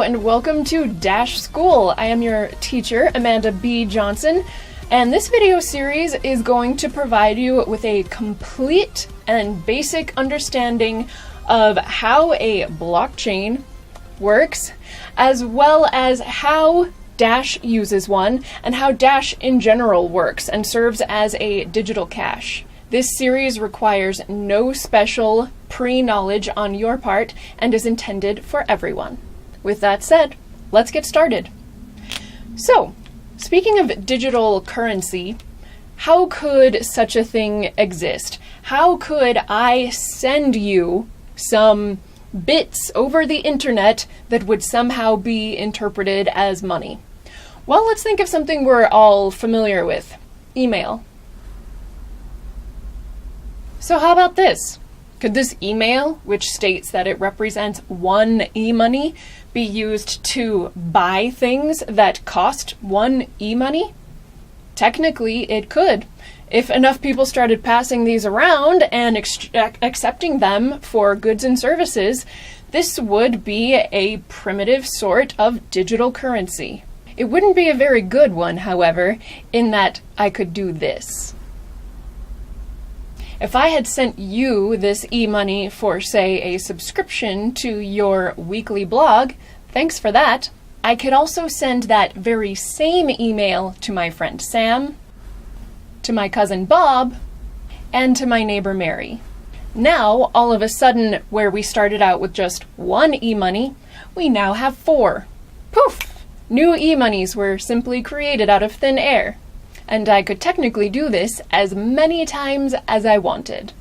and welcome to Dash School. I am your teacher, Amanda B. Johnson, and this video series is going to provide you with a complete and basic understanding of how a blockchain works, as well as how Dash uses one, and how Dash in general works and serves as a digital cash. This series requires no special pre-knowledge on your part and is intended for everyone. With that said, let's get started. So, speaking of digital currency, how could such a thing exist? How could I send you some bits over the internet that would somehow be interpreted as money? Well, let's think of something we're all familiar with. Email. So how about this? Could this email, which states that it represents one e-money, be used to buy things that cost one e-money? Technically, it could. If enough people started passing these around and accepting them for goods and services, this would be a primitive sort of digital currency. It wouldn't be a very good one, however, in that I could do this. If I had sent you this e-money for, say, a subscription to your weekly blog, thanks for that, I could also send that very same email to my friend Sam, to my cousin Bob, and to my neighbor Mary. Now, all of a sudden, where we started out with just one e-money, we now have 4. Poof! New e-monies were simply created out of thin air. And I could technically do this as many times as I wanted.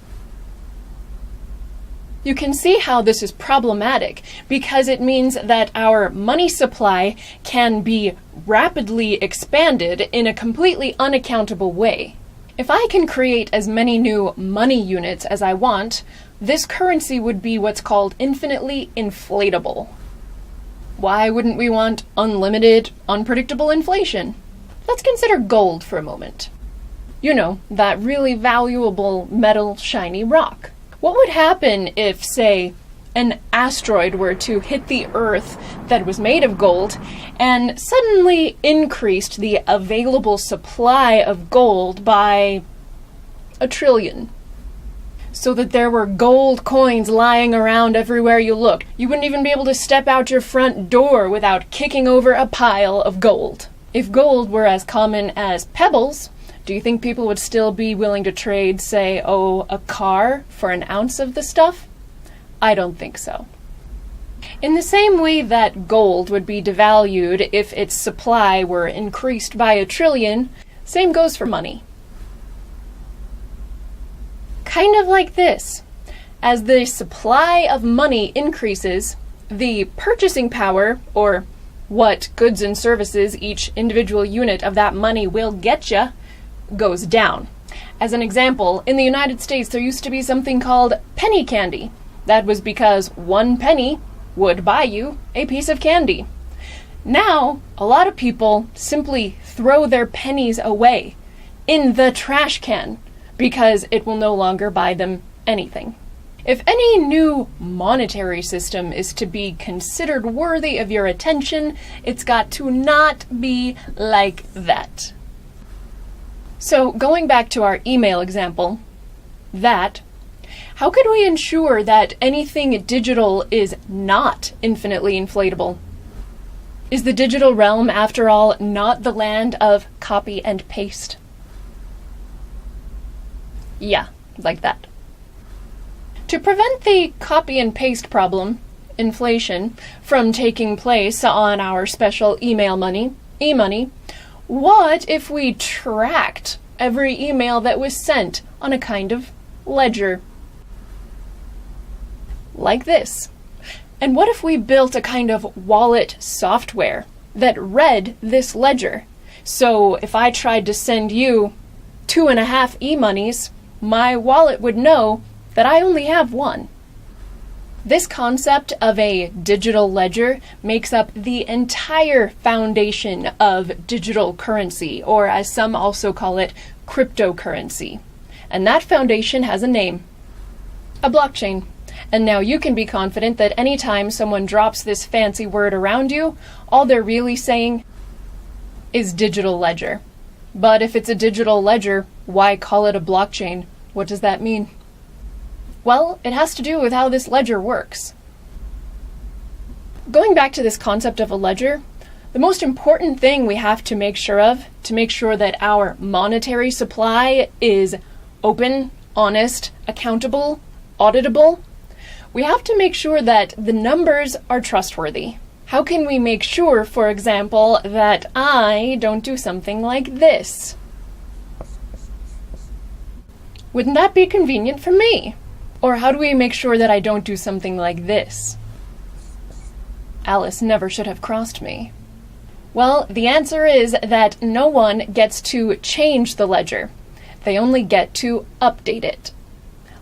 You can see how this is problematic, because it means that our money supply can be rapidly expanded in a completely unaccountable way. If I can create as many new money units as I want, this currency would be what's called infinitely inflatable. Why wouldn't we want unlimited, unpredictable inflation? Let's consider gold for a moment. You know, that really valuable metal shiny rock. What would happen if, say, an asteroid were to hit the Earth that was made of gold and suddenly increased the available supply of gold by 1 trillion? So that there were gold coins lying around everywhere you looked. You wouldn't even be able to step out your front door without kicking over a pile of gold. If gold were as common as pebbles, do you think people would still be willing to trade, say, a car for an ounce of the stuff? I don't think so. In the same way that gold would be devalued if its supply were increased by 1 trillion, same goes for money. Kind of like this. As the supply of money increases, the purchasing power, or what goods and services each individual unit of that money will get you, goes down. As an example, in the United States there used to be something called penny candy. That was because 1 penny would buy you a piece of candy. Now, a lot of people simply throw their pennies away in the trash can because it will no longer buy them anything. If any new monetary system is to be considered worthy of your attention, it's got to not be like that. So, going back to our email example, how could we ensure that anything digital is not infinitely inflatable? Is the digital realm, after all, not the land of copy and paste? Yeah, like that. To prevent the copy and paste problem, inflation, from taking place on our special email money, e-money, what if we tracked every email that was sent on a kind of ledger? Like this. And what if we built a kind of wallet software that read this ledger? So if I tried to send you 2.5 e-monies, my wallet would know that I only have 1. This concept of a digital ledger makes up the entire foundation of digital currency, or as some also call it, cryptocurrency. And that foundation has a name: a blockchain. And now you can be confident that anytime someone drops this fancy word around you, all they're really saying is digital ledger. But if it's a digital ledger, why call it a blockchain? What does that mean? Well, it has to do with how this ledger works. Going back to this concept of a ledger, the most important thing we have to make sure of, to make sure that our monetary supply is open, honest, accountable, auditable, we have to make sure that the numbers are trustworthy. How can we make sure, for example, that I don't do something like this? Wouldn't that be convenient for me? Or how do we make sure that I don't do something like this? Alice never should have crossed me. Well, the answer is that no one gets to change the ledger. They only get to update it.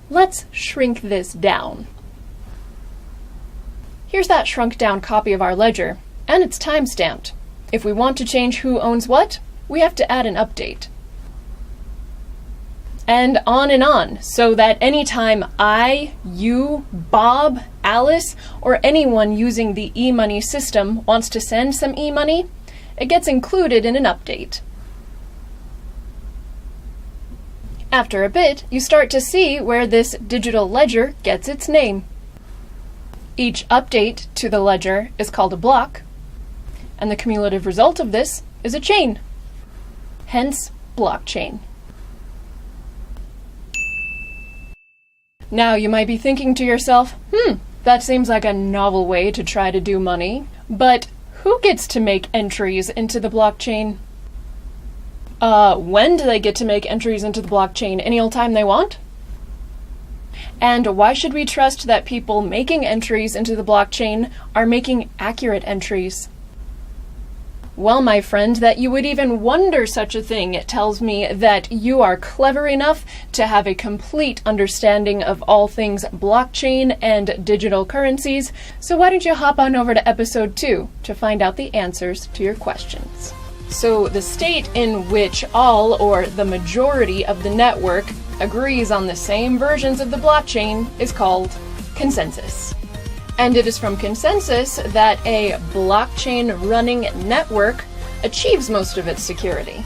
Let's shrink this down. Here's that shrunk down copy of our ledger, and it's time-stamped. If we want to change who owns what, we have to add an update. And on, so that anytime I, you, Bob, Alice, or anyone using the e-money system wants to send some e-money, it gets included in an update. After a bit, you start to see where this digital ledger gets its name. Each update to the ledger is called a block, and the cumulative result of this is a chain. Hence, blockchain. Now you might be thinking to yourself, that seems like a novel way to try to do money, but who gets to make entries into the blockchain? When do they get to make entries into the blockchain? Any old time they want? And why should we trust that people making entries into the blockchain are making accurate entries? Well, my friend, that you would even wonder such a thing tells me that you are clever enough to have a complete understanding of all things blockchain and digital currencies, so why don't you hop on over to episode 2 to find out the answers to your questions. So the state in which all or the majority of the network agrees on the same versions of the blockchain is called consensus. And it is from consensus that a blockchain running network achieves most of its security.